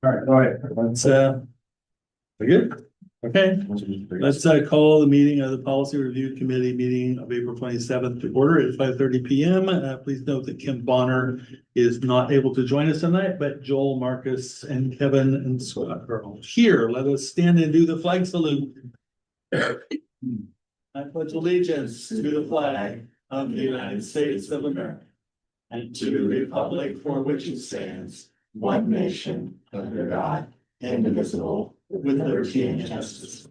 All right, go ahead. We good? Okay, let's call the meeting of the Policy Review Committee meeting of April 27th to order at 5:30 PM. Please note that Kim Bonner is not able to join us tonight, but Joel, Marcus, and Kevin and Scott are all here. Let us stand and do the flag salute. I pledge allegiance to the flag of the United States of America and to the republic for which it stands, one nation, under God, indivisible, with liberty and justice.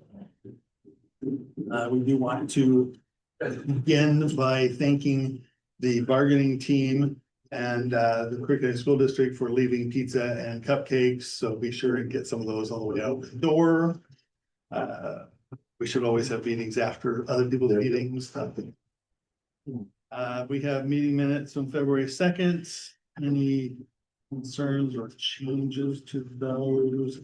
We do want to begin by thanking the bargaining team and the Creek School District for leaving pizza and cupcakes. So be sure and get some of those on the way out the door. We should always have meetings after other people's meetings. We have meeting minutes from February 2nd. Any concerns or changes to those?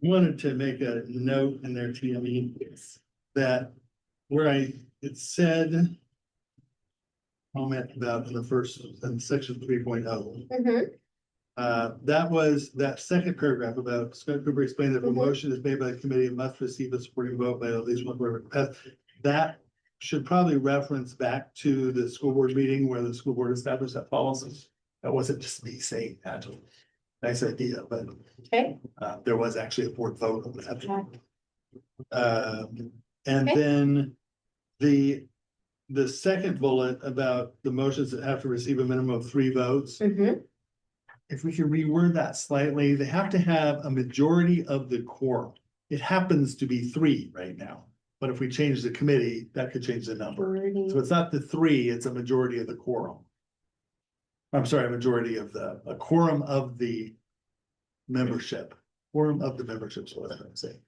Wanted to make a note in there, TME, that where it said comment about the first in section 3.0. That was that second paragraph about Scott Cooper explained that a motion is made by the committee and must receive a supporting vote by at least one board. That should probably reference back to the school board meeting where the school board established that policy. That wasn't just me saying that. Nice idea, but Okay. There was actually a board vote on that. And Okay. then the second bullet about the motions that have to receive a minimum of 3 votes. If we can reword that slightly, they have to have a majority of the quorum. It happens to be 3 right now, but if we change the committee, that could change the number. So it's not the 3, it's a majority of the quorum. I'm sorry, a quorum of the membership. Quorum of the membership is what I'm saying.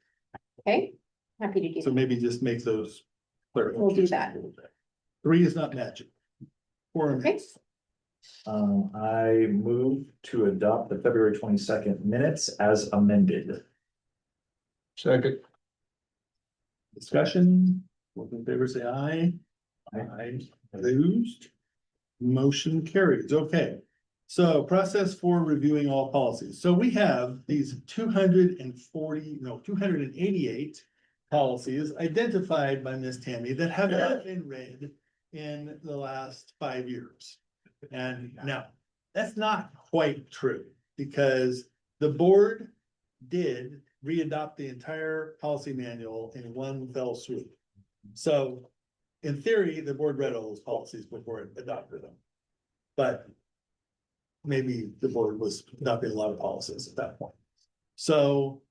Okay, happy to do So that. maybe just make those clear. We'll do that. 3 is not magic. Quorum Okay. is. I move to adopt the February 22nd minutes as amended. Second. Discussion, all in favor, say aye. Aye. Opposed. Motion carries, okay. So process for reviewing all policies. So we have these 288 policies identified by Ms. Tammy that have not been read in the last 5 years. And now, that's not quite true, because the board did re-adopt the entire policy manual in one fell swoop. So in theory, the board read all those policies before it adopted them. But maybe the board was adopting a lot of policies at that point. So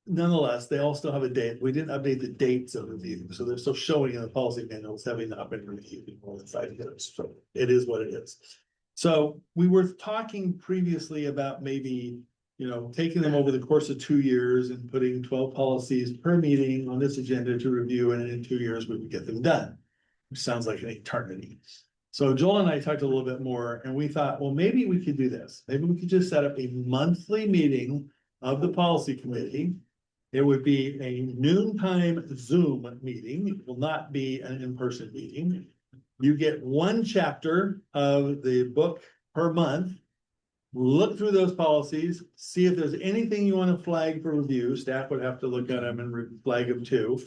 nonetheless, they all still have a date. We didn't update the dates of review, so they're still showing in the policy manuals having not been reviewed on the side here. So it is what it is. So we were talking previously about maybe, taking them over the course of 2 years and putting 12 policies per meeting on this agenda to review, and in 2 years we would get them done, which sounds like an eternity. So Joel and I talked a little bit more, and we thought, well, maybe we could do this. Maybe we could just set up a monthly meeting of the policy committee. It would be a noontime Zoom meeting. It will not be an in-person meeting. You get 1 chapter of the book per month. Look through those policies, see if there's anything you want to flag for review. Staff would have to look at them and flag them too.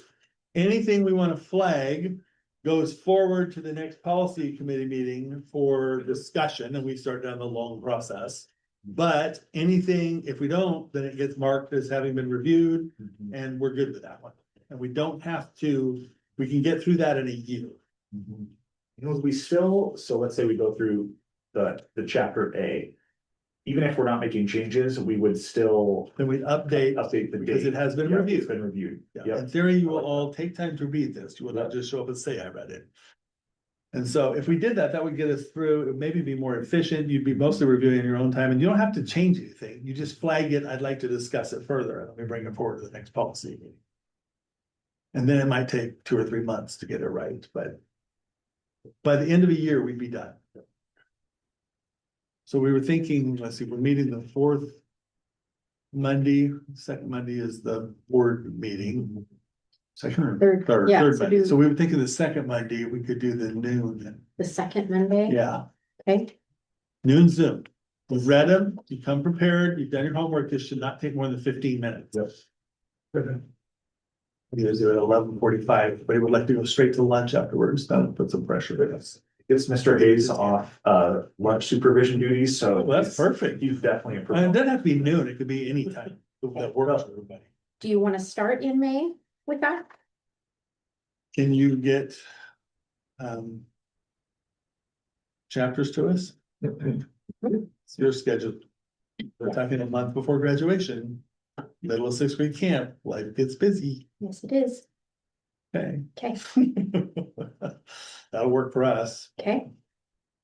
Anything we want to flag goes forward to the next policy committee meeting for discussion, and we start down the long process. But anything, if we don't, then it gets marked as having been reviewed, and we're good with that one. And we don't have to, we can get through that in a year. We still, so let's say we go through the chapter A. Even if we're not making changes, we would still Then we'd update the because date. it has been Yeah, reviewed. It's been reviewed. Yeah, Yep. in theory, you will all take time to read this. You will not just show up and say, I read it. And so if we did that, that would get us through. It would maybe be more efficient. You'd be mostly reviewing in your own time, and you don't have to change anything. You just flag it. I'd like to discuss it further, and let me bring it forward to the next policy meeting. And then it might take 2 or 3 months to get it right, but by the end of a year, we'd be done. So we were thinking, let's see, we're meeting the 4th Monday. Second Monday is the board meeting. Second or Third, third? yeah, Third so Monday. do- So we were thinking the second Monday, we could do the noon then. the second Monday? Yeah, Okay, noon Zoom. We've read them, you come prepared, you've done your homework. This should not take more than 15 minutes. Yes. You guys do it at 11:45, but he would like to go straight to lunch afterwards. That'll put some pressure on us. It's Mr. Hayes off, lunch supervision duties, so. Oh, that's perfect. He's definitely. And it doesn't have to be noon, it could be any time. That works for everybody. do you want to start in May with that? Can you get chapters to us? It's your schedule. We're talking a month before graduation, middle of 6th grade camp, life gets busy, Yes, it is. okay? Okay, That'll work for us. okay.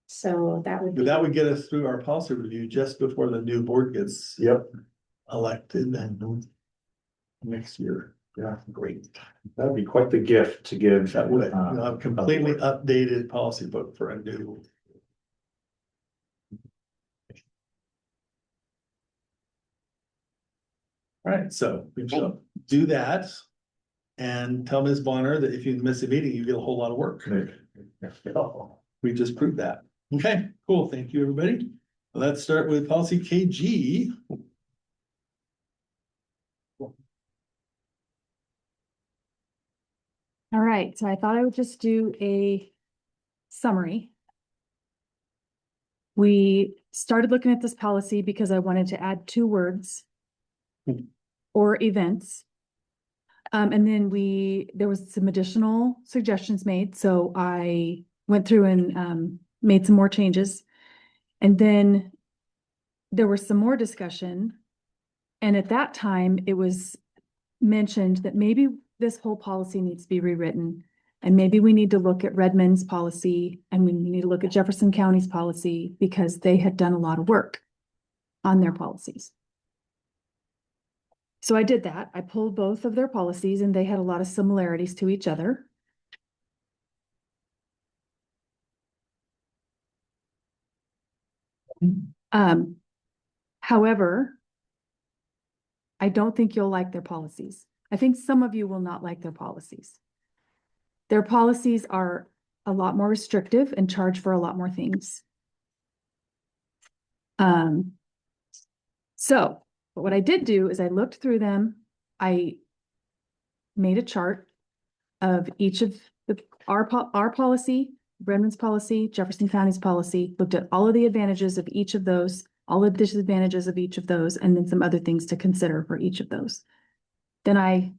So that would be, But that would get us through our policy review just before the new board gets Yep, elected and next year. yeah, great. That'd be quite the gift to give. That would, uh, you'll have a completely updated policy book for a new. All right, so we shall do that. And tell Ms. Bonner that if you miss a meeting, you get a whole lot of work. We just proved that. Okay, cool. Thank you, everybody. Let's start with policy KG. All right, so I thought I would just do a summary. We started looking at this policy because I wanted to add 2 words or events. And then there was some additional suggestions made, so I went through and made some more changes. And then there was some more discussion. And at that time, it was mentioned that maybe this whole policy needs to be rewritten. And maybe we need to look at Redmond's policy and we need to look at Jefferson County's policy because they had done a lot of work on their policies. So I did that. I pulled both of their policies and they had a lot of similarities to each other. However, I don't think you'll like their policies. I think some of you will not like their policies. Their policies are a lot more restrictive and charge for a lot more things. So, but what I did do is I looked through them. I made a chart of each of our policy, Redmond's policy, Jefferson County's policy, looked at all of the advantages of each of those, all the disadvantages of each of those, and then some other things to consider for each of those. Then I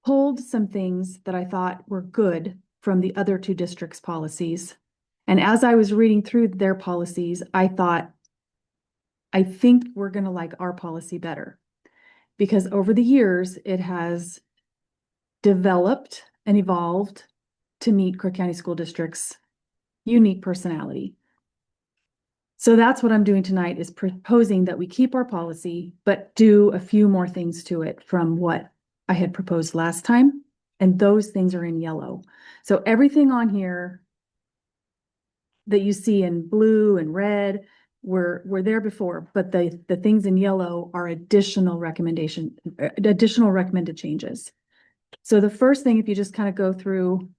pulled some things that I thought were good from the other 2 districts' policies. And as I was reading through their policies, I thought, I think we're going to like our policy better. Because over the years, it has developed and evolved to meet Crook County School District's unique personality. So that's what I'm doing tonight, is proposing that we keep our policy, but do a few more things to it from what I had proposed last time. And those things are in yellow. So everything on here that you see in blue and red were there before, but the things in yellow are additional recommended changes. So the first thing, if you just kind of go through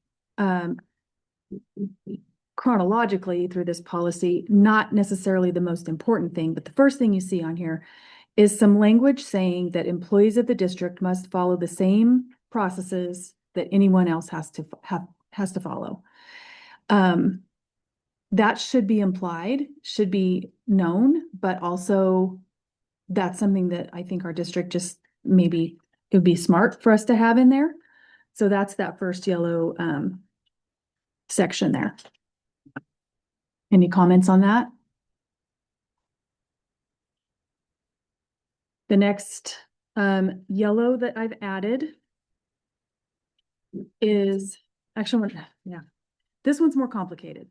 chronologically through this policy, not necessarily the most important thing, but the first thing you see on here is some language saying that employees of the district must follow the same processes that anyone else has to follow. That should be implied, should be known, but also that's something that I think our district just maybe it would be smart for us to have in there. So that's that first yellow section there. Any comments on that? The next yellow that I've added is actually, this one's more complicated.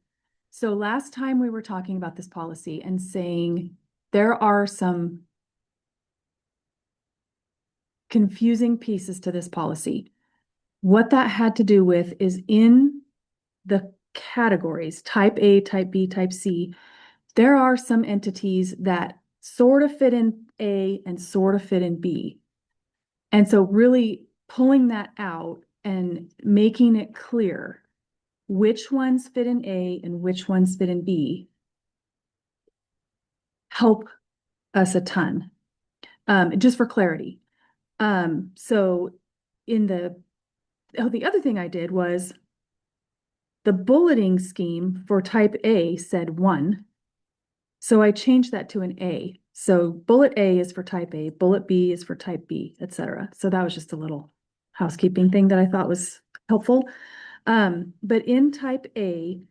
So last time we were talking about this policy and saying there are some confusing pieces to this policy. What that had to do with is in the categories, type A, type B, type C, there are some entities that sort of fit in A and sort of fit in B. And so really pulling that out and making it clear which ones fit in A and which ones fit in B help us a ton, just for clarity. So in the other thing I did was the bulleting scheme for type A said 1. So I changed that to an A. So bullet A is for type A, bullet B is for type B, etc. So that was just a little housekeeping thing that I thought was helpful. But in type A,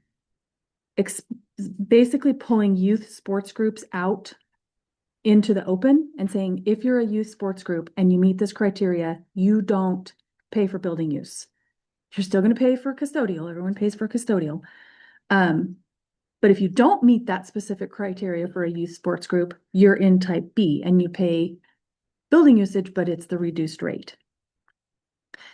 basically pulling youth sports groups out into the open and saying, if you're a youth sports group and you meet this criteria, you don't pay for building use. You're still going to pay for custodial. Everyone pays for custodial. But if you don't meet that specific criteria for a youth sports group, you're in type B and you pay building usage, but it's the reduced rate.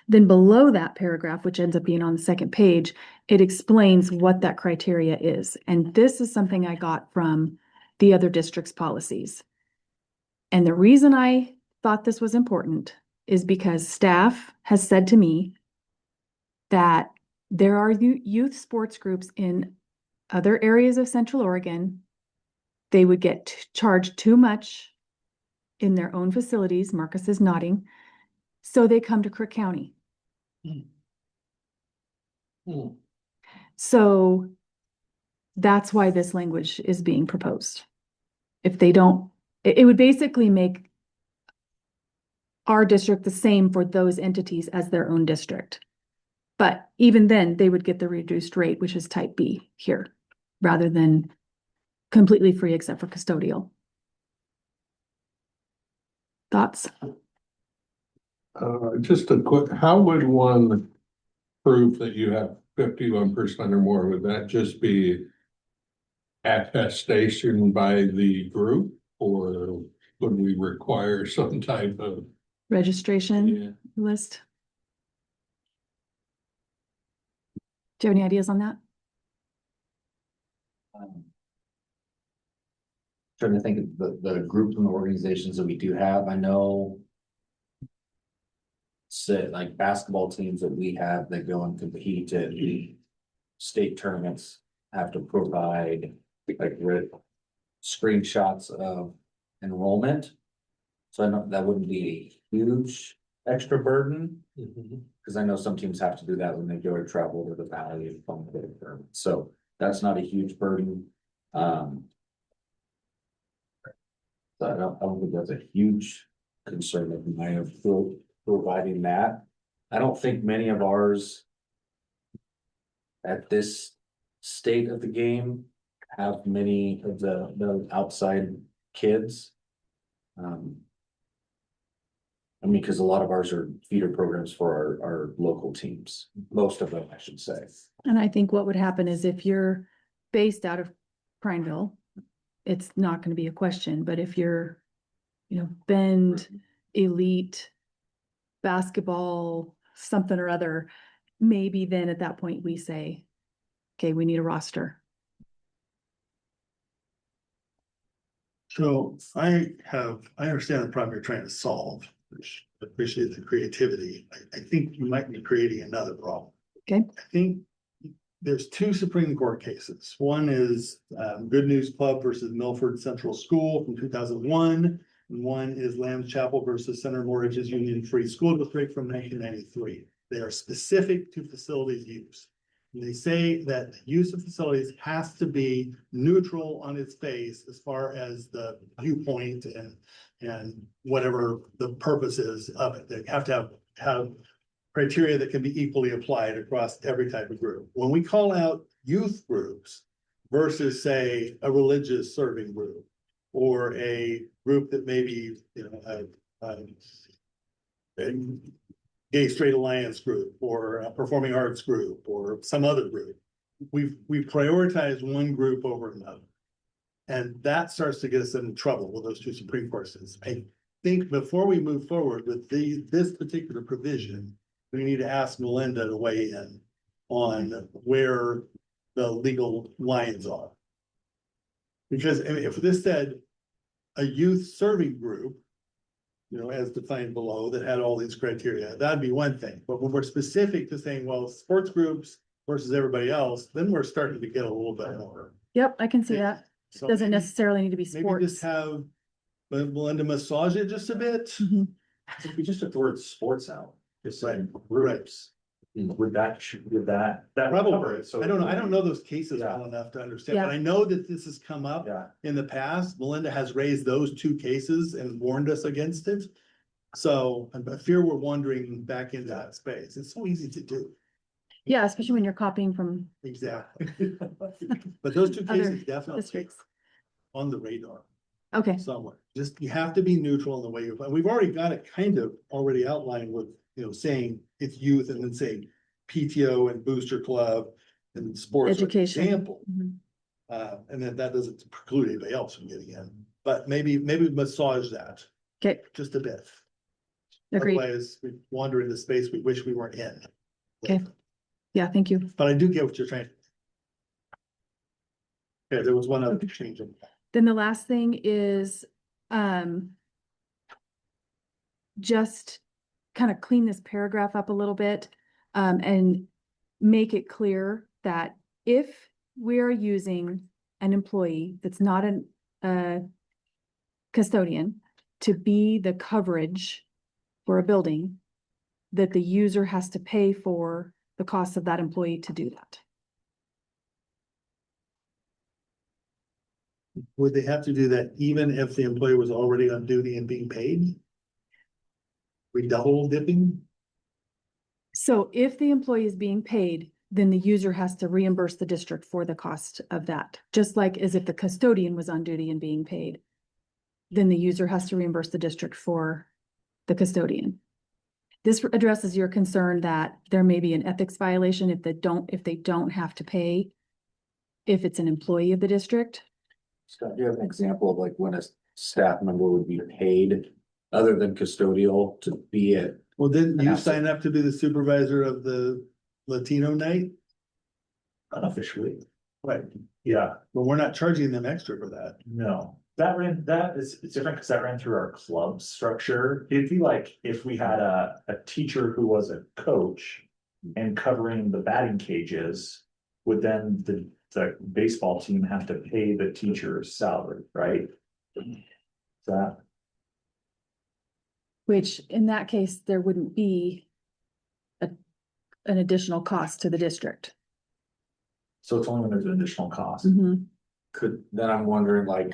Then below that paragraph, which ends up being on the second page, it explains what that criteria is. And this is something I got from the other district's policies. And the reason I thought this was important is because staff has said to me that there are youth sports groups in other areas of Central Oregon. They would get charged too much in their own facilities. Marcus is nodding. So they come to Crook County. So that's why this language is being proposed. If they don't, it would basically make our district the same for those entities as their own district. But even then, they would get the reduced rate, which is type B here, rather than completely free except for custodial. Thoughts? Just a quick, how would one prove that you have 51% or more? Would that just be attestation by the group, or would we require some type of? Registration list? Do you have any ideas on that? Trying to think of the groups and the organizations that we do have. I know like basketball teams that we have that go and compete at the state tournaments have to provide like screenshots of enrollment. So I know that wouldn't be a huge extra burden, because I know some teams have to do that when they go to travel to the valley and come to the tournament. So that's not a huge burden. So I don't think that's a huge concern of mine of providing that. I don't think many of ours at this state of the game have many of the outside kids. I mean, because a lot of ours are feeder programs for our local teams, most of them, I should say. And I think what would happen is if you're based out of Prineville, it's not going to be a question, but if you're, Bend, elite, basketball, something or other, maybe then at that point we say, okay, we need a roster. So I understand the problem you're trying to solve, which I appreciate the creativity. I think you might be creating another problem. Okay. I think there's two Supreme Court cases. One is Good News Club versus Milford Central School from 2001. And one is Lamb's Chapel versus Center Mortgages Union Free School District from 1993. They are specific to facilities use. And they say that the use of facilities has to be neutral on its face as far as the viewpoint and whatever the purpose is of it. They have to have criteria that can be equally applied across every type of group. When we call out youth groups versus, say, a religious serving group or a group that maybe, a Gay Straight Alliance group or a performing arts group or some other group, we prioritize one group over another. And that starts to get us in trouble with those two Supreme Court cases. I think before we move forward with this particular provision, we need to ask Melinda to weigh in on where the legal lines are. Because if this said a youth serving group, you know, as defined below, that had all these criteria, that'd be one thing. But when we're specific to saying, well, sports groups versus everybody else, then we're starting to get a little bit more. Yep, I can see that. So Doesn't maybe- necessarily need to be Maybe just sports. have Melinda massage it just a bit. Mhm. If we just took the word sports out, just saying Right. groups. Would that, that would cover Probably, it, so. I don't know those cases Yeah. well enough to understand, Yeah. but I know that this has come up Yeah, in the past. Melinda has raised those two cases and warned us against it. So I fear we're wandering back into that space. It's so easy to do. Yeah, especially when you're copying from Exactly. But those two other cases definitely districts. on the radar Okay, somewhere. Just, you have to be neutral in the way we've already got it kind of already outlined with, you know, saying it's youth and then saying PTO and booster club and sports. are Education. Example. Mhm. And then that doesn't preclude anybody else from getting in, but maybe massage that okay, just a bit. agreed. Otherwise, we wander into space we wish we weren't in. Okay. Yeah, thank you. But I do get what you're trying. Yeah, there was one other change. Then the last thing is, just kind of clean this paragraph up a little bit, and make it clear that if we are using an employee that's not a custodian to be the coverage for a building, that the user has to pay for the cost of that employee to do that. Would they have to do that even if the employee was already on duty and being paid? We double dipping? So if the employee is being paid, then the user has to reimburse the district for the cost of that, just like as if the custodian was on duty and being paid. Then the user has to reimburse the district for the custodian. This addresses your concern that there may be an ethics violation if they don't have to pay if it's an employee of the district. Scott, do you have an example of like when a staff member would be paid other than custodial to be at? Well, didn't you Absolutely. sign up to be the supervisor of the Latino night? unofficially, Right, yeah, but we're not charging them extra for that. no. It's different because that ran through our club structure. It'd be like if we had a teacher who was a coach and covering the batting cages, would then the baseball team have to pay the teacher's salary, right? That, Which in that case, there wouldn't be an additional cost to the district. so it's only when there's an additional cost. Mhm. Then I'm wondering like,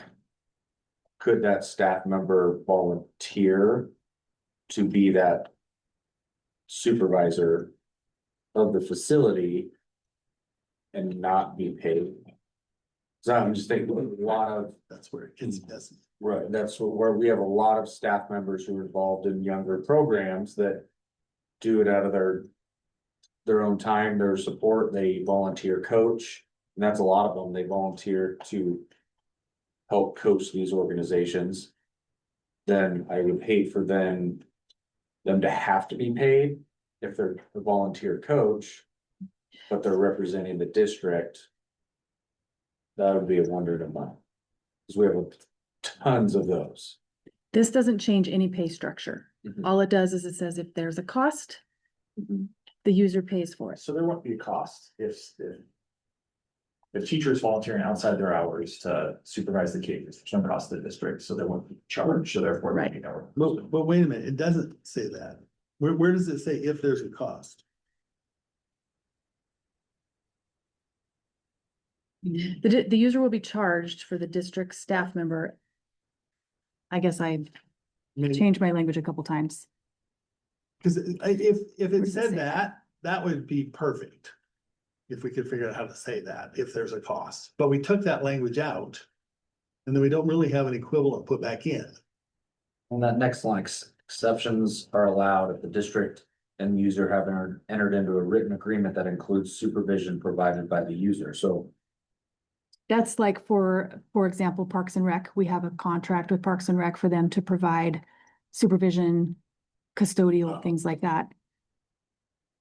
could that staff member volunteer to be that supervisor of the facility and not be paid? So I'm just thinking a lot of, That's where it gets messy. right, that's where we have a lot of staff members who are involved in younger programs that do it out of their own time, their support, they volunteer coach, and that's a lot of them, they volunteer to help coach these organizations. Then I would hate for them to have to be paid if they're a volunteer coach, but they're representing the district. That would be a wonder to mine, because we have tons of those. This doesn't change any pay structure. Mhm. All it does is it says if there's a cost, the user pays for it. So there won't be a cost if the teacher is volunteering outside their hours to supervise the kids, there's no cost to the district, so there won't be charged, so therefore. Right. you know, But wait a minute, it doesn't say that. Where does it say if there's a cost? The user will be charged for the district staff member. I guess I I mean, changed my language a couple times. cause if Where it does it said say that, that would be perfect. If we could figure out how to say that, if there's a cost, but we took that language out. And then we don't really have an equivalent put back in. On that next line, exceptions are allowed if the district and user have entered into a written agreement that includes supervision provided by the user, so. That's like for example, Parks and Rec, we have a contract with Parks and Rec for them to provide supervision, custodial, things like that.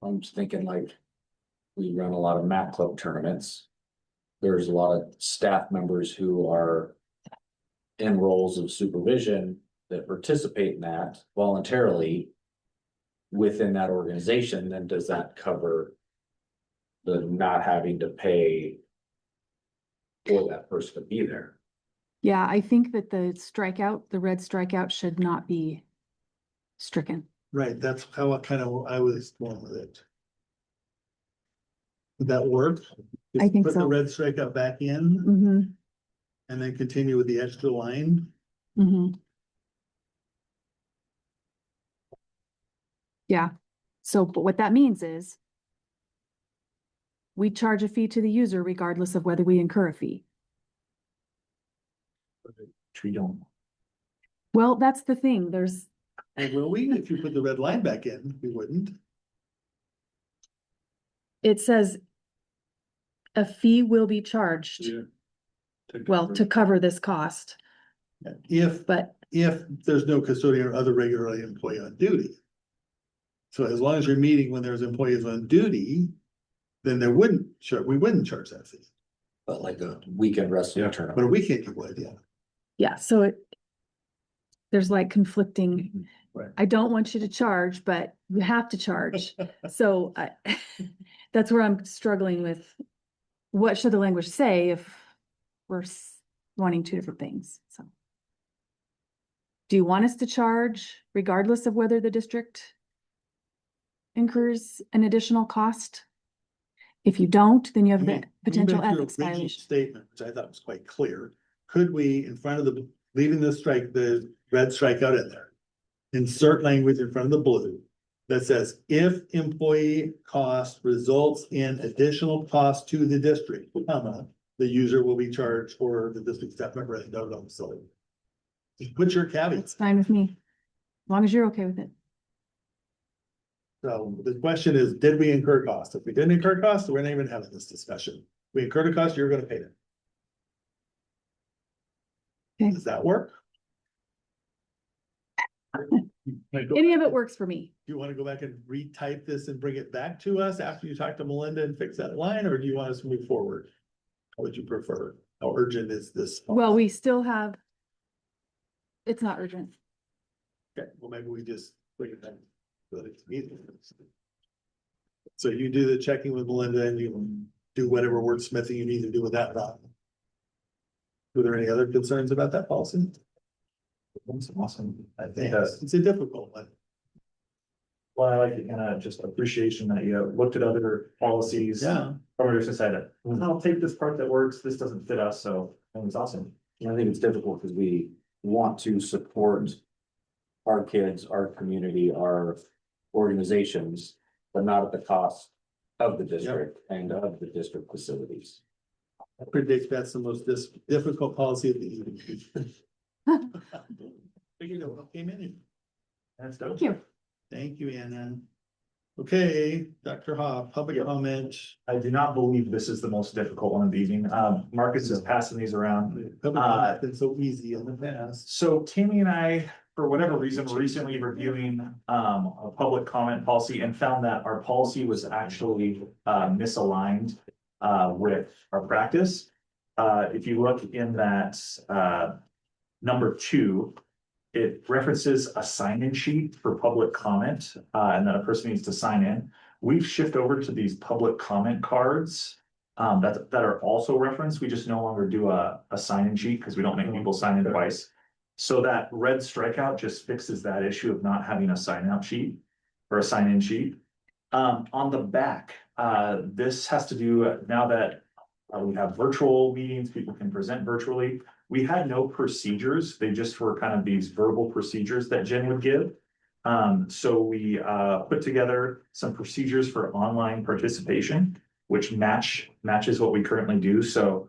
I'm just thinking like, we run a lot of mat club tournaments. There's a lot of staff members who are in roles of supervision that participate in that voluntarily within that organization, then does that cover the not having to pay for that person to be there? Yeah, I think that the strikeout, the red strikeout should not be stricken. Right, that's how I was going with it. Would that work? I Just think put the so. red strikeout back in Mm-hmm, and then continue with the extra line. mm-hmm. Yeah, so, but what that means is we charge a fee to the user regardless of whether we incur a fee. Which we don't. Well, that's the thing, there's, And will we, if you put the red line back in, we wouldn't. it says a fee will be charged, well, to cover this cost, If but there's no custodian or other regularly employee on duty. So as long as you're meeting when there's employees on duty, then we wouldn't charge that fee. But like a weekend wrestling But tournament. a weekend you would, yeah. yeah, so there's like conflicting, Right. I don't want you to charge, but you have to charge. So that's where I'm struggling with, what should the language say if we're wanting two different things, so. Do you want us to charge regardless of whether the district incurs an additional cost? If you don't, then you have I the mean, potential even if your ethics original violation. Statement, which I thought was quite clear, could we, in front of leaving the red strikeout in there. Insert language in front of the blue that says, if employee cost results in additional cost to the district, comma, the user will be charged for the district staff member and no, so. Just put your It's caveats. fine with me, as long as you're okay with it. So the question is, did we incur costs? If we didn't incur costs, we're not even having this discussion. We incurred a cost, you're gonna pay it. Okay. Does that work? Any of it works for me. Do you want to go back and retype this and bring it back to us after you talk to Melinda and fix that line, or do you want us to move forward? How would you prefer? How urgent is this? Well, we still have. It's not urgent. Okay, well, maybe we just bring it back. So that it's easy. So you do the checking with Melinda and you do whatever wordsmithing you need to do with that. Rob. Were there any other concerns about that policy? That's awesome. I think Yeah, that's, it's a difficult one. well, I like it, kind of just appreciation that you looked at other policies. Yeah, Or just decided, I'll take this part that works, this doesn't fit us, so I think it's awesome. I think it's difficult because we want to support our kids, our community, our organizations, but not at the cost of the district and of the district facilities. I predict that's the most difficult policy of the evening. Figured out what came in. That's Thank you. Thank you, Anna. Okay, Dr. Ha, public comment. I do not believe this is the most difficult one of the evening. Marcus is passing these around. Public comment's been so easy in the past. So Tammy and I, for whatever reason, were recently reviewing a public comment policy and found that our policy was actually misaligned with our practice. If you look in that number 2, it references a sign-in sheet for public comment, and then a person needs to sign in. We've shifted over to these public comment cards that are also referenced. We just no longer do a sign-in sheet because we don't make people sign in twice. So that red strikeout just fixes that issue of not having a sign-out sheet or a sign-in sheet. On the back, this has to do now that we have virtual meetings, people can present virtually. We had no procedures. They just were kind of these verbal procedures that Jen would give. So we put together some procedures for online participation, which matches what we currently do. So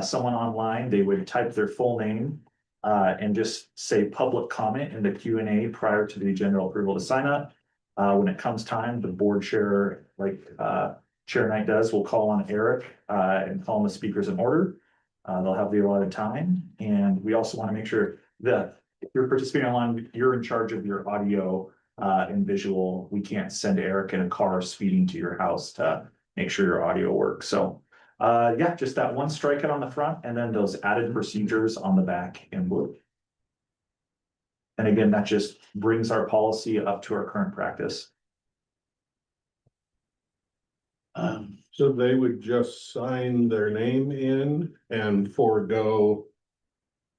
someone online, they would type their full name and just say public comment in the Q&A prior to the general approval to sign up. When it comes time, the board chair, like Chair Knight does, will call on Eric and call on the speakers in order. They'll have the allotted time, and we also want to make sure that if you're participating online, you're in charge of your audio and visual. We can't send Eric in a car speeding to your house to make sure your audio works. So yeah, just that one strikeout on the front and then those added procedures on the back in blue. And again, that just brings our policy up to our current practice. So they would just sign their name in and forego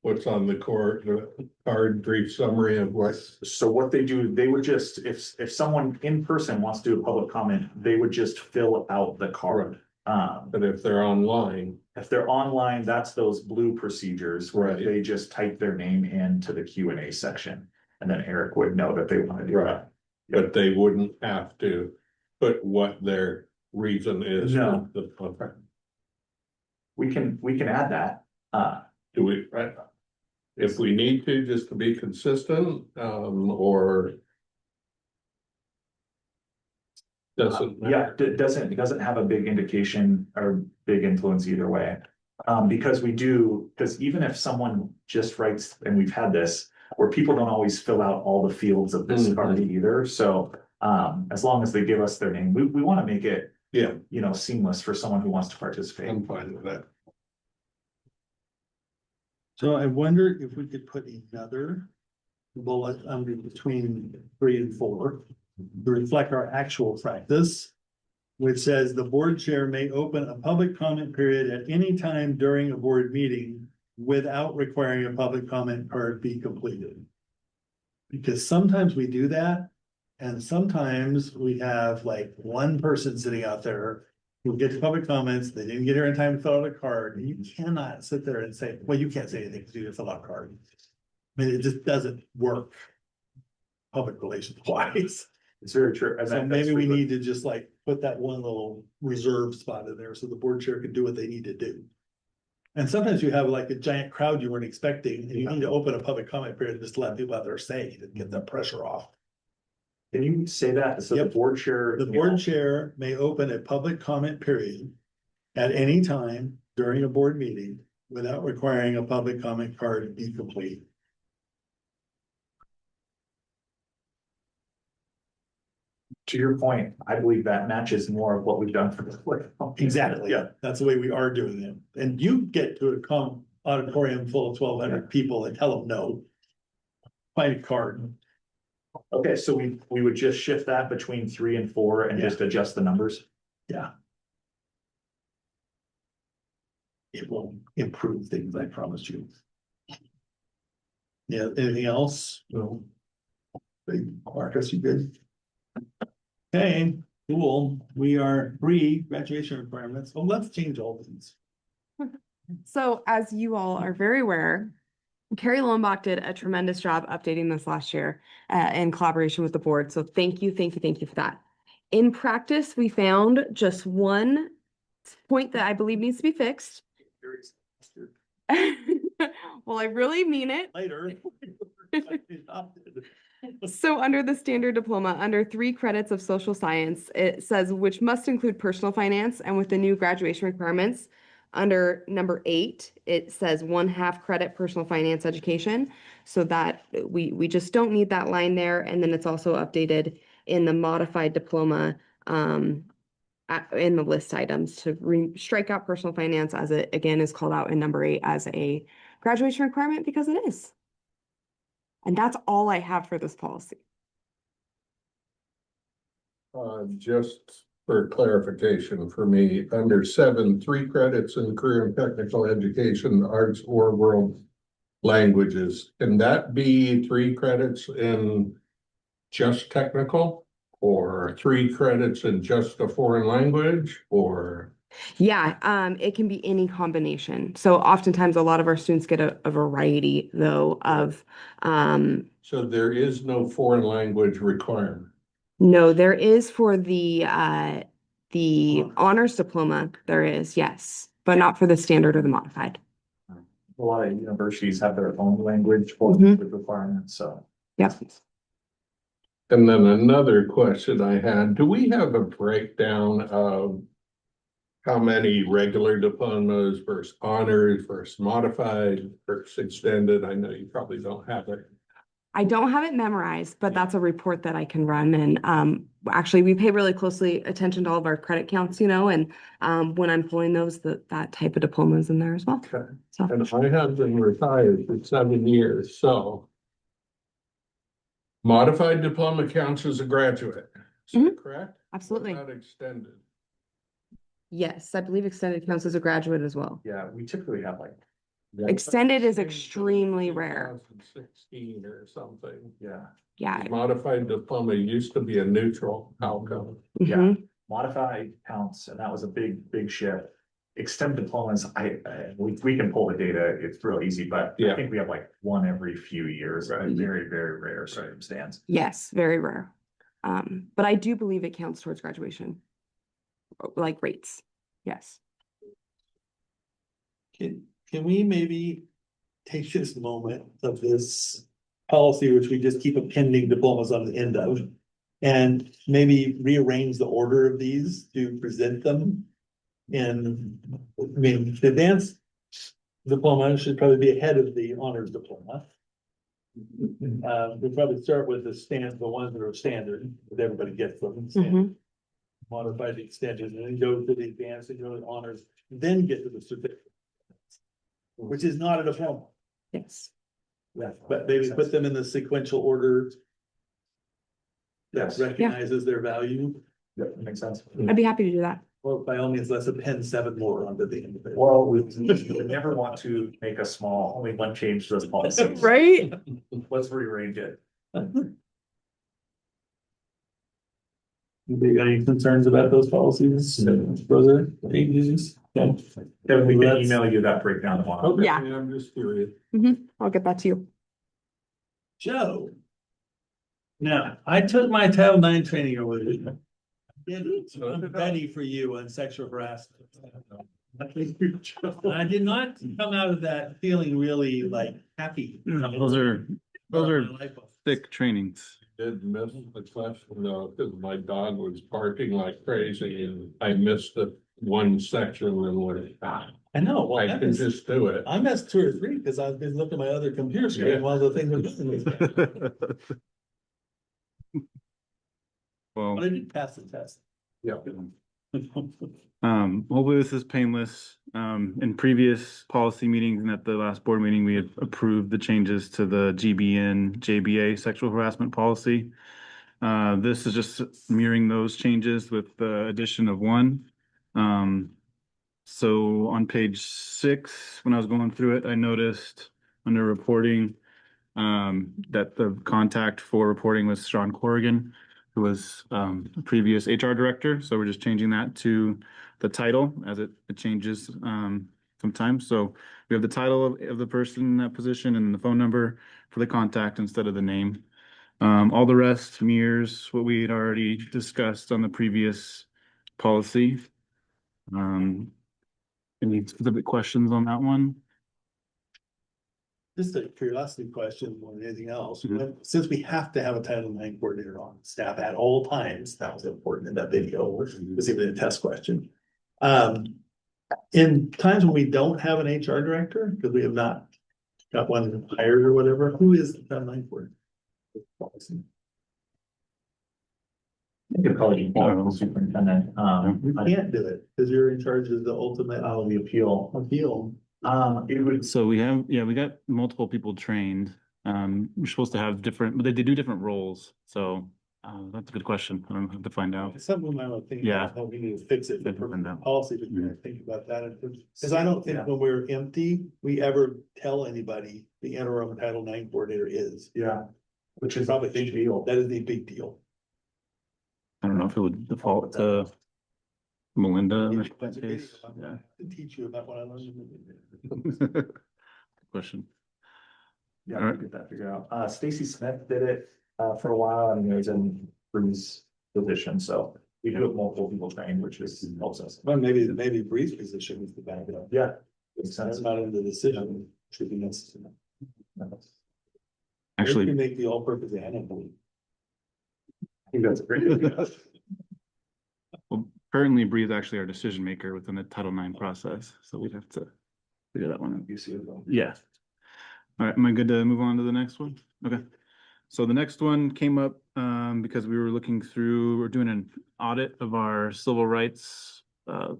what's on the card, brief summary of what. So what they do, they would just, if someone in person wants to do a public comment, they would just fill out the card. But if they're online, If they're online, that's those blue procedures where Right. they just type their name into the Q&A section. And then Eric would know that they want to do that. but they wouldn't have to put what their reason is. for No. the We can add that. Do we, if we need to, just to be consistent, or doesn't matter? Yeah, it doesn't have a big indication or big influence either way. Because even if someone just writes, and we've had this, where people don't always fill out all the fields of this Mhm. card either, so. As long as they give us their name, we want to make it, Yeah, seamless for someone who wants to participate. I'm fine with that. So I wonder if we could put another bullet under between 3 and 4 to reflect our actual practice, which says the board chair may open a public comment period at any time during a board meeting without requiring a public comment card be completed. Because sometimes we do that, and sometimes we have like one person sitting out there who gets public comments, they didn't get here in time to fill out a card, and you cannot sit there and say, well, you can't say anything because you didn't fill out a card. I mean, it just doesn't work public relations wise. It's very true. And So that's maybe we frequent. need to just like put that one little reserve spot in there so the board chair can do what they need to do. And sometimes you have like a giant crowd you weren't expecting, and you need to open a public comment period just to let people out there say to get that pressure off. Can you say that? So the Yep. board chair. The board chair may open a public comment period at any time during a board meeting without requiring a public comment card to be complete. To your point, I believe that matches more of what we've done for the. Exactly, Yeah. that's the way we are doing it. And you get to a auditorium full of 1,200 people and tell them no. Find a card. Okay, so we would just shift that between 3 and 4 and Yeah. just adjust the numbers. Yeah. It will improve things, I promise you. Yeah, anything else? No. Big Marcus, you good? Okay, cool. We are graduation requirements. Well, let's change all these. So as you all are very aware, Carrie Lombach did a tremendous job updating this last year in collaboration with the board. So thank you for that. In practice, we found just one point that I believe needs to be fixed. Well, I really mean it. Later. So under the standard diploma, under 3 credits of social science, it says which must include personal finance, and with the new graduation requirements, under number 8, it says 1/2 credit personal finance education. So that we just don't need that line there. And then it's also updated in the modified diploma in the list items to strike out personal finance, as it again is called out in number 8 as a graduation requirement, because it is. And that's all I have for this policy. Just for clarification for me, under 7, 3 credits in career and technical education, arts or world languages. Can that be 3 credits in just technical? Or 3 credits in just a foreign language, or? Yeah, it can be any combination. So oftentimes a lot of our students get a variety though of, So there is no foreign language requirement. no, there is for the honors diploma, there is, yes, but not for the standard or the modified. A lot of universities have their own language for Mhm. requirements, so. Yep. And then another question I had, do we have a breakdown of how many regular diplomas versus honors versus modified versus extended? I know you probably don't have it. I don't have it memorized, but that's a report that I can run. And actually, we pay really closely attention to all of our credit counts, and when I'm pulling those, that type of diploma is in there as well. Okay. So And I have been retired for 7 years, so Modified diploma counts as a graduate, is that correct? Absolutely. What about extended? Yes, I believe extended counts as a graduate as well. Yeah, we typically have like, Extended is extremely rare. 2016 or something. yeah, Yeah. Modified diploma used to be a neutral outcome. yeah. Mhm. Modified counts, and that was a big shift. Extended diplomas, we can pull the data, it's real easy, but I Yeah. think we have like one every few years, a Right. very rare circumstance. Yes, very rare. But I do believe it counts towards graduation. Like rates. Yes. Can we maybe take this moment of this policy, which we just keep appending diplomas on the end of, and maybe rearrange the order of these to present them in, I mean, the advanced diploma should probably be ahead of the honors diploma. We probably start with the ones that are standard, that everybody gets them. Mhm. Modified extended, and then go to the advanced, and go to the honors, then get to the certificate. Which is not a diploma, Yes. Yeah, but maybe put them in the sequential order that Yes. recognizes their value. Yeah, that makes sense. I'd be happy to do that. Well, by all means, let's append 7 more onto the end of it. Well, we never want to make a small, only one change to this policy. Right? Let's rearrange it. Anybody got any concerns about those policies? Brother, changes? Yeah. Kevin, we can Let's- email you that breakdown tomorrow. Okay, Yeah. I'm just curious. I'll get that to you. Joe. Now, I took my Title IX training over the weekend. I'm ready for you on sexual harassment. I did not come out of that feeling really like happy. Those are thick trainings. Did miss the question though, because my dog was barking like crazy and I missed the one section and went, I know, well, I that can is- just do it. I missed 2 or 3 because I've been looking at my other computer screen Yeah. while the thing was doing this. Well, But I did pass the test. Yeah. hopefully this is painless. In previous policy meetings and at the last board meeting, we had approved the changes to the GBN, JBA sexual harassment policy. This is just mirroring those changes with the addition of one. So on page 6, when I was going through it, I noticed under reporting that the contact for reporting was Sean Corrigan, who was a previous HR director. So we're just changing that to the title as it changes sometimes. So we have the title of the person in that position and the phone number for the contact instead of the name. All the rest mirrors what we had already discussed on the previous policy. Any specific questions on that one? Just a curiosity question more than anything else. Mhm. Since we have to have a Title IX coordinator on staff at all times, that was important in that video, was even a test question. In times when we don't have an HR director, because we have not got one hired or whatever, who is the Title IX coordinator? I think it'd probably be the superintendent. You can't do it, because you're in charge of the ultimate, The appeal. It would, So we got multiple people trained. We're supposed to have different, but they do different roles. So that's a good question. I don't have to find out. It's something I would think Yeah. about, how we need to fix it Good to for find out. policy, but Mhm. think about that. Because I don't think Yeah. when we're empty, we ever tell anybody the interim Title IX coordinator is. yeah, which is Probably probably big think deal. that is a big deal. I don't know if it would default to Melinda. in It's this educating. case. I'm Yeah. gonna have to teach you about what I learned. Good question. Yeah, Alright. we get that figured out. Stacy Smith did it for a while and he was in Bruce's position, so we do have multiple people trained, which is helps us. Well, maybe Bree's position is the backup. Yeah. Makes sense. That's not in the decision, should be necessary. Actually, You make the all-purpose animal. I think that's a great idea. well, currently Bree is actually our decision maker within the Title IX process, so we'd have to figure that one out. You see it though. Yeah. All right, am I good to move on to the next one? Okay. So the next one came up because we were we're doing an audit of our civil rights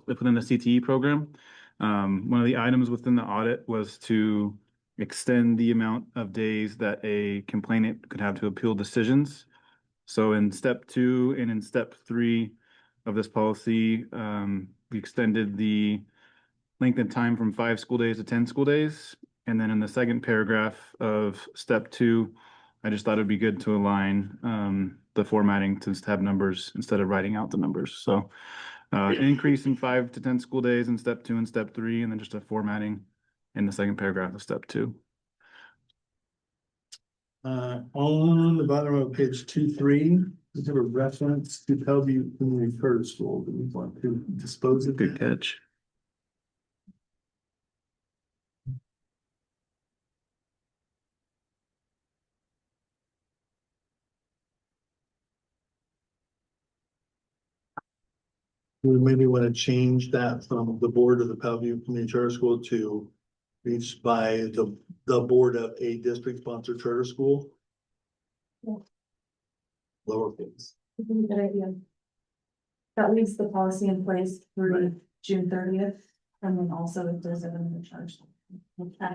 within the CTE program. One of the items within the audit was to extend the amount of days that a complainant could have to appeal decisions. So in step 2 and in step 3 of this policy, we extended the length of time from 5 school days to 10 school days. And then in the second paragraph of step 2, I just thought it'd be good to align the formatting to just have numbers instead of writing out the numbers. So an increase in 5 to 10 school days in step 2 and step 3, and then just a formatting in the second paragraph of step 2. On the bottom of page 2-3, we have a reference to Bellevue Community Charter School. Do we want to dispose of Good that? catch. We maybe want to change that from the board of the Bellevue Community Charter School to reached by the board of a district sponsored charter school. Yeah. Lowercase. I think a good idea. That leaves the policy in place through June 30th, and then also if there's a minimum charge. Okay.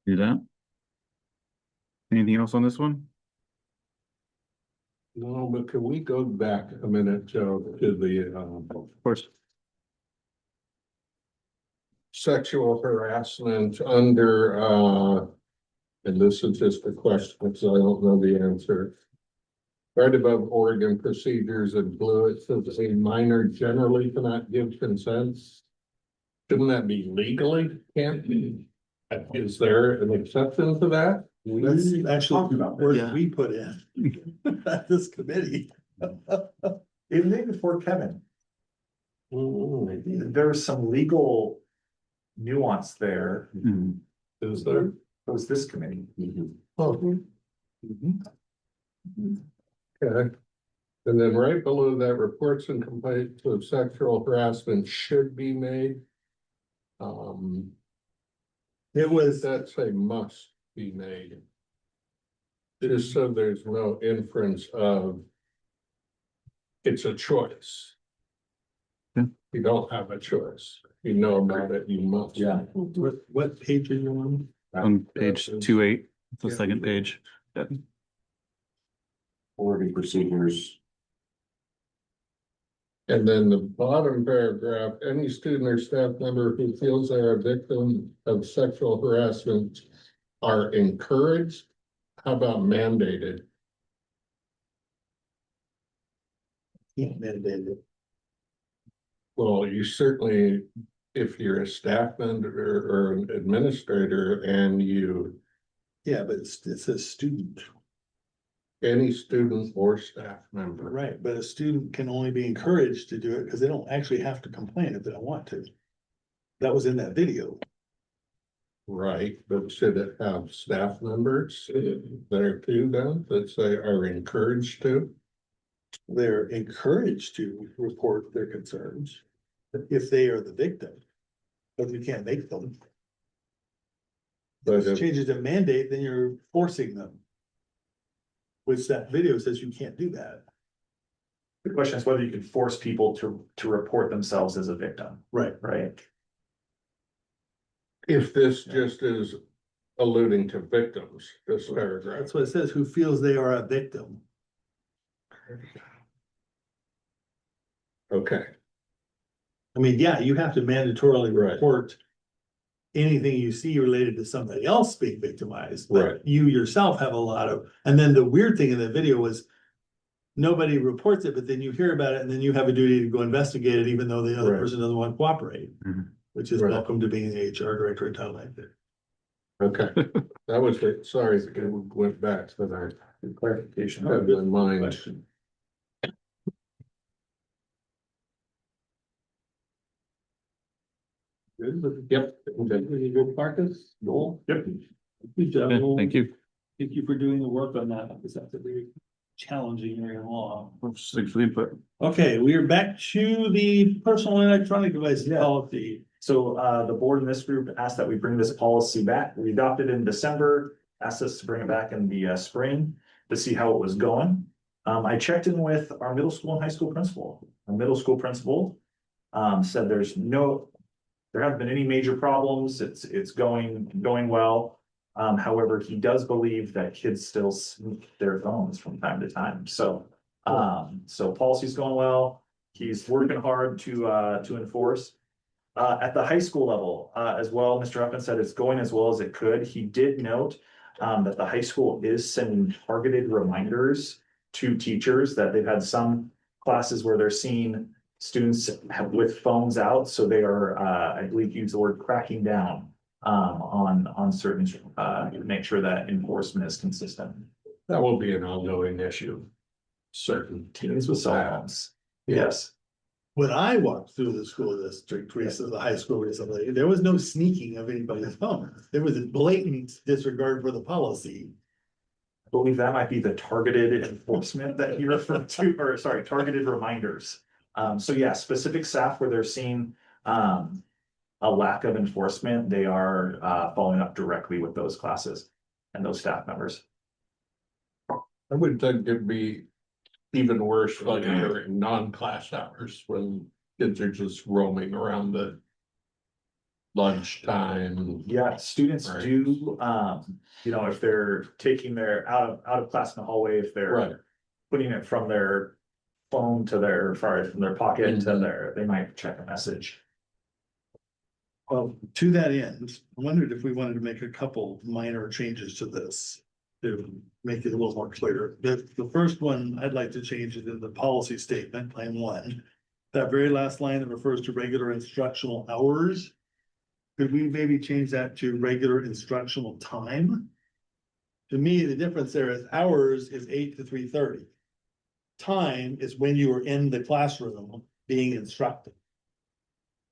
Do that. Anything else on this one? No, but can we go back a minute, Joe, to the, Of course. sexual harassment under, and this is just a question, because I don't know the answer. Right above Oregon procedures in blue, it says a minor generally cannot give consent. Shouldn't that be legally can't be? Is there an exception to that? That's actually where Yeah. we put in at this committee. Even before Kevin, there was some legal nuance there. Mhm. Is there? It was this committee. Oh. Okay. And then right below that, reports and complaints of sexual harassment should be made. It was, That's a must be made. Just so there's no inference of it's a choice. Yeah. You don't have a choice. You know about it, you must. Yeah. what page are you on? On page 2-8, the Yeah. second page. Yeah. Oregon procedures. And then the bottom paragraph, any student or staff member who feels they are a victim of sexual harassment are encouraged. How about mandated? Yeah, mandated. Well, you certainly, if you're a staff member or an administrator and you, Yeah, but it says student, any student or staff member. right? But a student can only be encouraged to do it because they don't actually have to complain if they don't want to. That was in that video. Right, but should it have staff members there too then that say are encouraged to? They're encouraged to report their concerns if they are the victim. But we can't make them. But If it if, changes to mandate, then you're forcing them. Which that video says you can't do that. The question is whether you can force people to report themselves as a victim, Right. right? if this just is alluding to victims, this paragraph. That's what it says, who feels they are a victim. Okay, I mean, yeah, you have to mandatorily Right. report anything you see related to somebody else being victimized, Right. but you yourself have a lot of, and then the weird thing in the video was nobody reports it, but then you hear about it and then you have a duty to go investigate it even though the other Right. person doesn't want to cooperate. Mhm. Which is Right. welcome to being the HR director at Town Light. okay, that was it, sorry, we went back to that. Good clarification. Had in mind. Question. Good. Yep. Good, Marcus, Joel. Yep. Good job. Yeah, Joel. thank you. Thank you for doing the work on that. Because that's a very challenging area of law. Thanks for the input. Okay, we are back to the personal and electronic devices Yeah. policy. So the board in this group asked that we bring this policy back. We adopted it in December, asked us to bring it back in the spring to see how it was going. I checked in with our middle school and high school principal. Our middle school principal said there haven't been any major problems. It's going well. However, he does believe that kids still sneak their phones from time to time. So policy's going well. He's working hard to enforce. At the high school level, as well, Mr. Upton said it's going as well as it could. He did note that the high school is sending targeted reminders to teachers that they've had some classes where they're seeing students with phones out. So they are, I believe, use the word cracking down on certain, to make sure that enforcement is consistent. That will be an ongoing issue. Certain Teens with cell phones. Yes. When I walked through the school district recently, the high school recently, there was no sneaking of anybody's phone. There was a blatant disregard for the policy. I believe that might be the targeted enforcement that he referred to, or sorry, targeted reminders. So yeah, specific staff where they're seeing a lack of enforcement, they are following up directly with those classes and those staff members. I would think it'd be even worse like during non-class hours when kids are just roaming around the lunchtime. Yeah, students Right. do, if they're taking their out of class in the hallway, if they're Right. putting it from their phone to from their pocket to they might check a message. Well, to that end, I wondered if we wanted to make a couple minor changes to this. To make it a little more clear. The first one, I'd like to change it in the policy statement, line 1. That very last line that refers to regular instructional hours. Could we maybe change that to regular instructional time? To me, the difference there is hours is 8 to 3:30. Time is when you are in the classroom being instructed.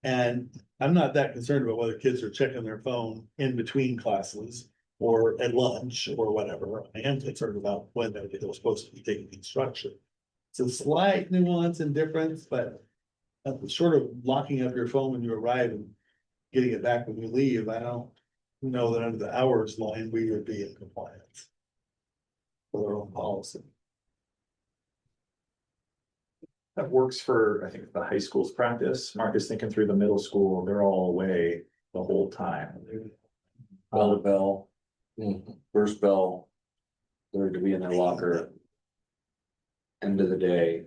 And I'm not that concerned about whether kids are checking their phone in between classes or at lunch or whatever. I am concerned about when they're supposed to be taking instruction. It's a slight nuance and difference, but short of locking up your phone when you arrive and getting it back when you leave, I don't know that under the hours line, we would be in compliance with our own policy. That works for, I think, the high school's practice. Mark is thinking through the middle school, they're all away the whole time. Bell to bell, first bell, they're to be in their locker. End of the day.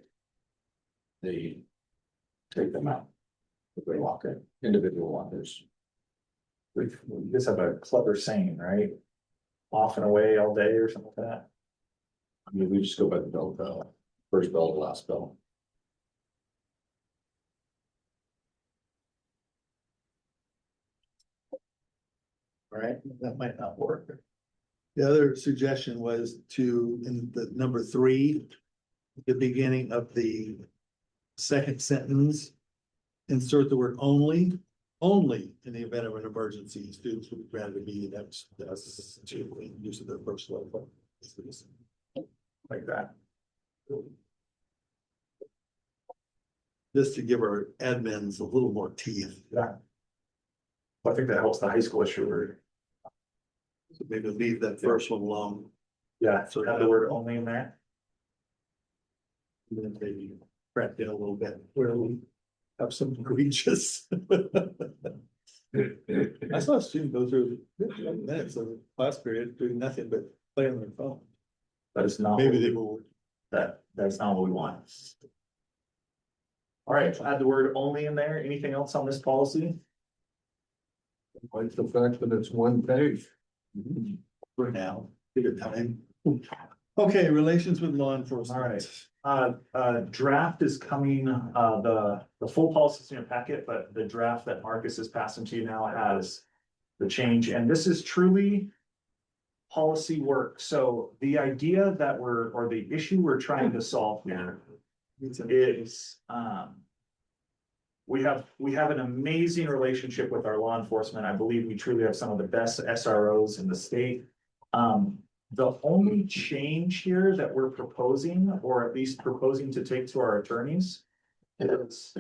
They take them out. With their locker, individual lockers. We just have a clever saying, right? Off and away all day or something like that. I mean, we just go by the bell to bell, first bell to last bell. Right, that might not work. The other suggestion was to, in the number 3, the beginning of the second sentence, insert the word only in the event of an emergency, students will be granted immediate access to use of their personal phone. Like that. Just to give our admins a little more teeth. Yeah. I think that helps the high school issue. So maybe leave that first one alone. Yeah, so have the word only in there. And then maybe crack down a little bit where we have some egregious. I saw a student go through 15 minutes of a class period doing nothing but play on their phone. That is not. Maybe they will. That's not what we want. All right, add the word only in there. Anything else on this policy? Like the fact that it's one page. For now, give it time. Okay, relations with law enforcement. All right. Draft is coming, the full policy is in your packet, but the draft that Marcus is passing to you now has the change, and this is truly policy work. So the idea that or the issue we're trying to solve here is, we have an amazing relationship with our law enforcement. I believe we truly have some of the best SROs in the state. The only change here that we're proposing, or at least proposing to take to our attorneys, is.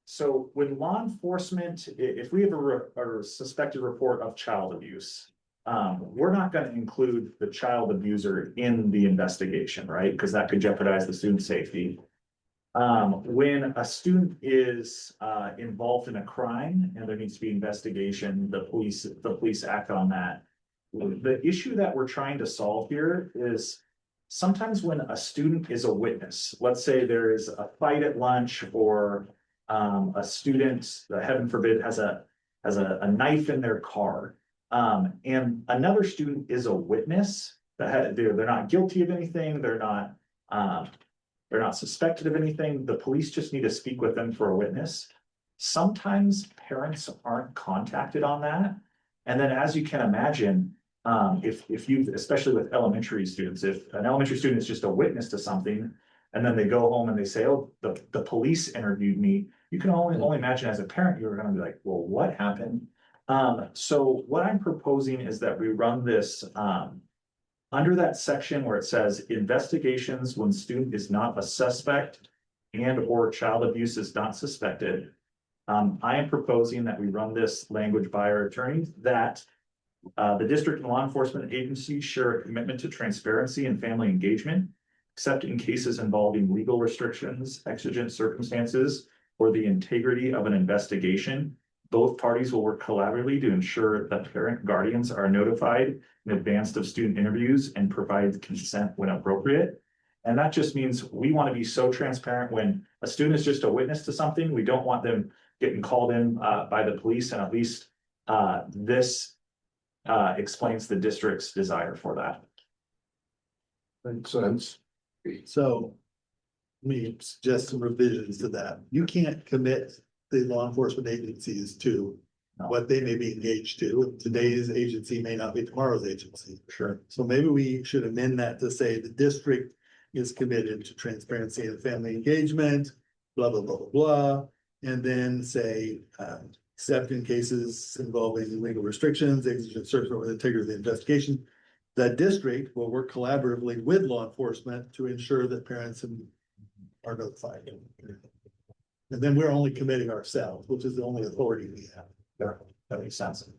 So when law enforcement, if we have a suspected report of child abuse. We're not gonna include the child abuser in the investigation, right? Because that could jeopardize the student's safety. When a student is involved in a crime and there needs to be investigation, the police act on that. The issue that we're trying to solve here is sometimes when a student is a witness, let's say there is a fight at lunch or a student, heaven forbid, has a knife in their car. And another student is a witness that they're not guilty of anything, they're not suspected of anything, the police just need to speak with them for a witness. Sometimes parents aren't contacted on that. And then as you can imagine, if you, especially with elementary students, if an elementary student is just a witness to something, and then they go home and they say, oh, the police interviewed me, you can only imagine as a parent, you're gonna be like, well, what happened? So what I'm proposing is that we run this, under that section where it says investigations when student is not a suspect and or child abuse is not suspected. I am proposing that we run this language by our attorneys that the district and law enforcement agencies share a commitment to transparency and family engagement, except in cases involving legal restrictions, exigent circumstances, or the integrity of an investigation. Both parties will work collaboratively to ensure that parent guardians are notified in advance of student interviews and provide consent when appropriate. And that just means we want to be so transparent when a student is just a witness to something. We don't want them getting called in by the police, and at least this explains the district's desire for that. Makes sense. So. Let me suggest some revisions to that. You can't commit the law enforcement agencies to No. what they may be engaged to. Today's agency may not be tomorrow's agency. Sure. So maybe we should amend that to say the district is committed to transparency and family engagement, blah, blah, blah, blah, blah. And then say, except in cases involving legal restrictions, exigent search or integrity of the investigation. The district will work collaboratively with law enforcement to ensure that parents are notified. And then we're only committing ourselves, which is the only authority we have. That makes sense.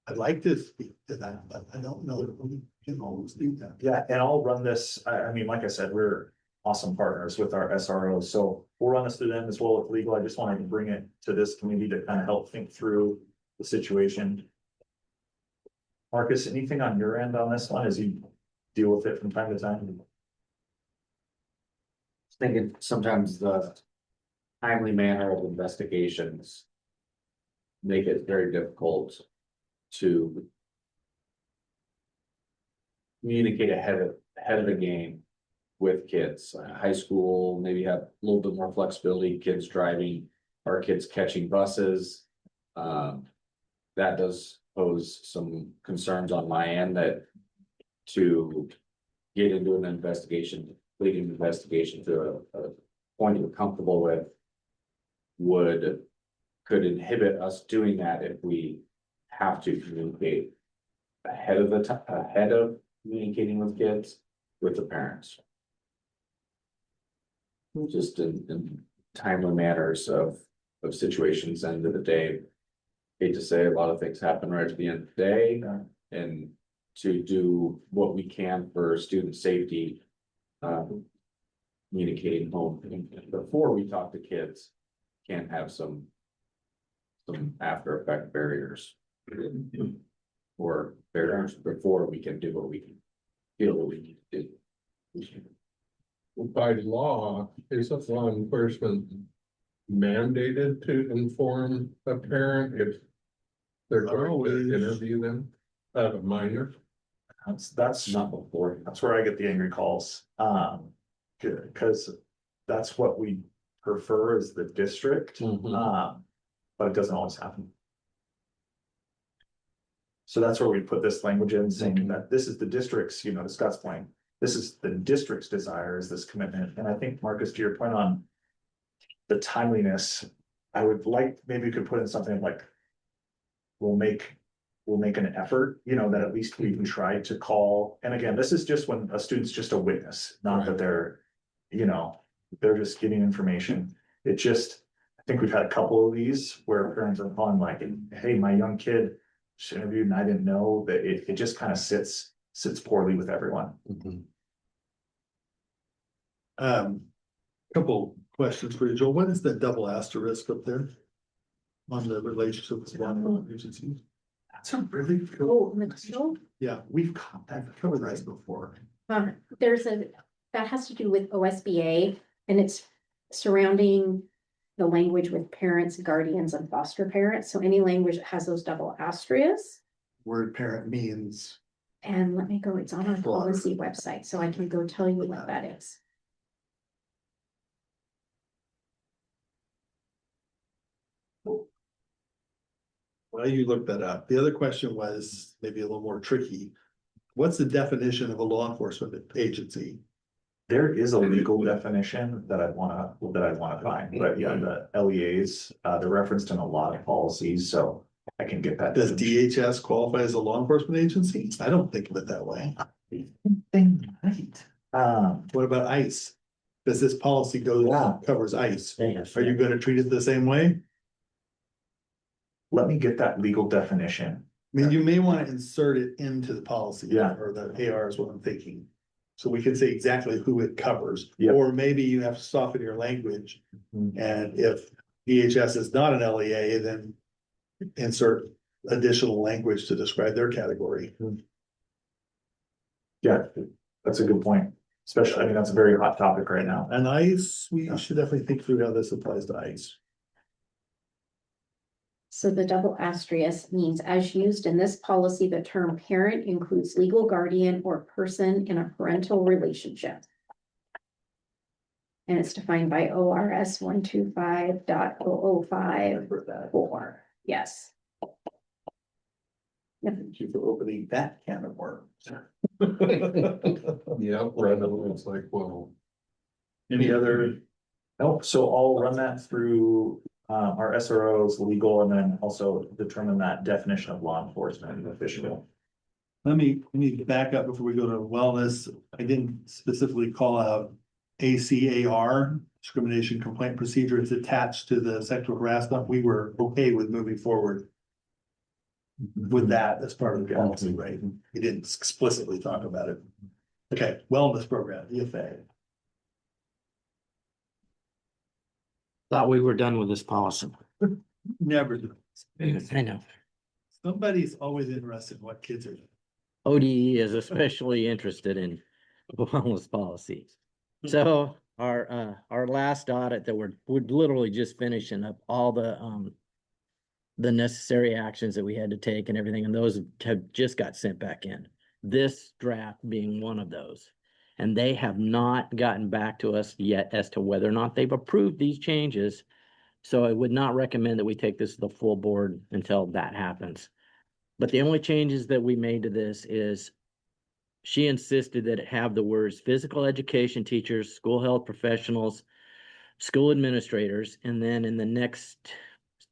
I'd like to speak to that, but I don't know that we can always do that. Yeah, and I'll run this, I mean, like I said, we're awesome partners with our SROs, so we'll run this through them as well with legal. I just wanted to bring it to this committee to kind of help think through the situation. Marcus, anything on your end on this one as you deal with it from time to time? Thinking sometimes the timely manner of investigations make it very difficult to communicate ahead of the game with kids. High school, maybe have a little bit more flexibility, kids driving, our kids catching buses. That does pose some concerns on my end that to get into an investigation, leading an investigation to a point we're comfortable with could inhibit us doing that if we have to communicate ahead of communicating with kids, with the parents. Just in timely manners of situations, end of the day. Hate to say, a lot of things happen right at the end of the day, and to do what we can for student safety. Communicating home before we talk to kids can have some after effect barriers. Or barriers before we can do what we can feel that we need to do. By law, isn't law enforcement mandated to inform a parent if they're going to interview them at a minor? That's Not before. That's where I get the angry calls. Because that's what we prefer is the district. But it doesn't always happen. So that's where we put this language in saying that this is the district's, to Scott's point, this is the district's desire is this commitment. And I think, Marcus, to your point on the timeliness, I would like, maybe we could put in something like we'll make we'll make an effort, you know, that at least we can try to call. And again, this is just when a student's just a witness, not that they're, you know, they're just getting information. It just, I think we've had a couple of these where parents are calling like, hey, my young kid was interviewed and I didn't know that it just kind of sits poorly with everyone. Couple questions for you, Joel. What is the double asterisk up there? On the relationship with law enforcement agencies? That's a really Oh, cool. in the title? Yeah, we've covered that before. There's that has to do with OSBA and it's surrounding the language with parents, guardians and foster parents. So any language that has those double asterisks. Word parent means, And let me go, it's on our Broader. policy website, so I can go tell you what that is. well, you looked that up. The other question was maybe a little more tricky. What's the definition of a law enforcement agency? There is a legal definition that I'd wanna find, but yeah, the LEAs, they're referenced in a lot of policies, so I can get that. Does definition. DHS qualify as a law enforcement agency? I don't think of it that way. Right. What about ICE? Does this policy covers ICE? Yes. Are you gonna treat it the same way? Let me get that legal definition. I mean, you may wanna insert it into the policy. Yeah. Or the AR is what I'm thinking. So we can say exactly who it covers. Yep. Or maybe you have to soften your language. Mhm. And if DHS is not an LEA, then insert additional language to describe their category. Yeah, that's a good point, especially, I mean, that's a very hot topic right now. And ICE, we should definitely think through how this applies to ICE. So the double asterisk means as used in this policy, the term parent includes legal guardian or person in a parental relationship. And it's defined by ORS 125.005.4. Yes. Thank you for opening that can of worms. Yeah, right, it's like, well, Any other, Nope, so I'll run that through our SROs, legal, and then also determine that definition of law enforcement official. let me back up before we go to wellness. I didn't specifically call out ACAR, discrimination complaint procedure. It's attached to the sexual harassment. We were okay with moving forward with that as part of the policy, right? We didn't explicitly talk about it. Okay, wellness program, EFA. Thought we were done with this policy. Never do. I know. Somebody's always interested in what kids are doing. ODE is especially interested in wellness policy. So our last audit that we're literally just finishing up all the necessary actions that we had to take and everything, and those have just got sent back in. This draft being one of those. And they have not gotten back to us yet as to whether or not they've approved these changes. So I would not recommend that we take this to the full board until that happens. But the only changes that we made to this is she insisted that it have the words physical education teachers, school health professionals, school administrators, and then in the next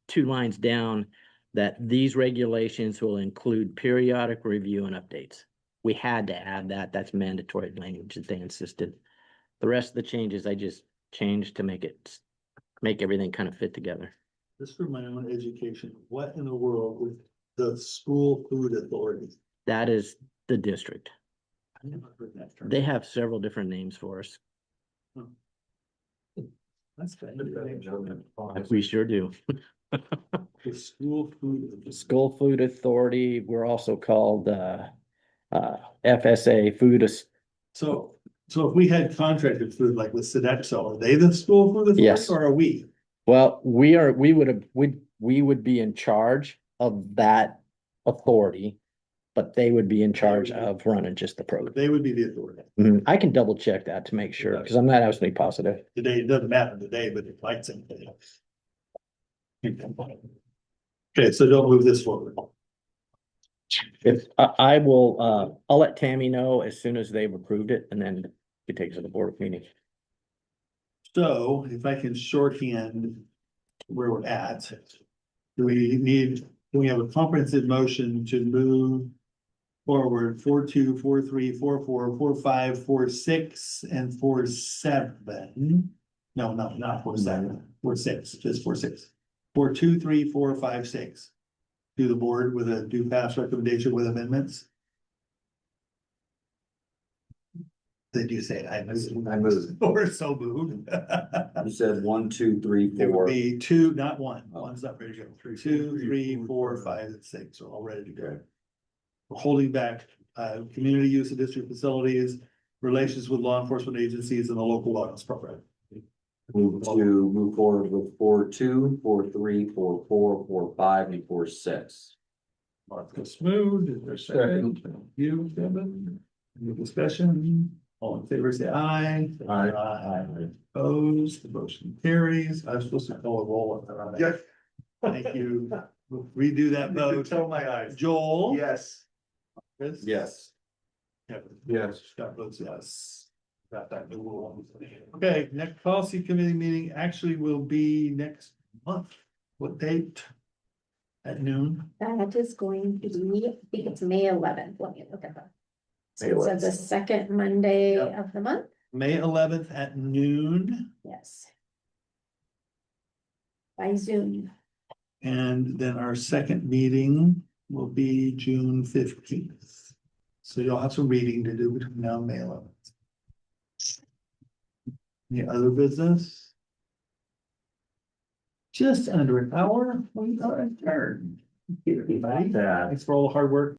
2 lines down, that these regulations will include periodic review and updates. We had to add that. That's mandatory language that they insisted. The rest of the changes I just changed to make everything kind of fit together. Just for my own education, what in the world with the school food authority? That is the district. I never heard that term. They have several different names for us. That's good. We sure do. The school food. School Food Authority, we're also called FSA Food. So if we had contracted food like with Sodexo, are they the school food authority? Yes. Or are we? Well, we would be in charge of that authority, but they would be in charge of running just the program. They would be the authority. I can double check that to make sure, because I'm not absolutely positive. Today, it doesn't matter today, but it might something. Okay, so don't move this forward. If I will, I'll let Tammy know as soon as they've approved it, and then it takes it to the board meeting. So if I can shorthand where we're at, do we need We have a comprehensive motion to move forward 4.2, 4.3, 4.4, 4.5, 4.6, and 4.7. No, not 4.7, 4.6, just 4.6. 4.2, 3, 4, 5, 6. To the board with a do pass recommendation with amendments. Did you say I moved? I moved. Or so moved. You said 1, 2, 3, It would 4. be two, not one. Oh. One's not ready to go. 2, 3, 4, 5, and 6 are all ready to go. We're holding back, community use of district facilities, relations with law enforcement agencies and the local wellness program. Move forward with 4.2, 4.3, 4.4, 4.5, and 4.6. Marcus moved, is there a second? You, Kevin? Any discussion? All in favor, say aye. Aye. Aye. Opposed, the motion carries. I was supposed to call a roll on that. Yes. Thank you. We'll redo that vote. Tell my eyes. Joel? Yes. Chris? Yes. Kevin? Yes. Scott votes yes. Got that new rule. Okay, next policy committee meeting actually will be next month. What date? At noon? That is going to be, I think it's May 11th. Let me look at that. So May it's the 11th. second Monday Yep. of the month. May 11th at noon. Yes. By Zoom. And then our second meeting will be June 15th. So you'll have some reading to do between now and May 11th. Any other business? Just under an hour, we are adjourned. Everybody, Yeah. thanks for all the hard work.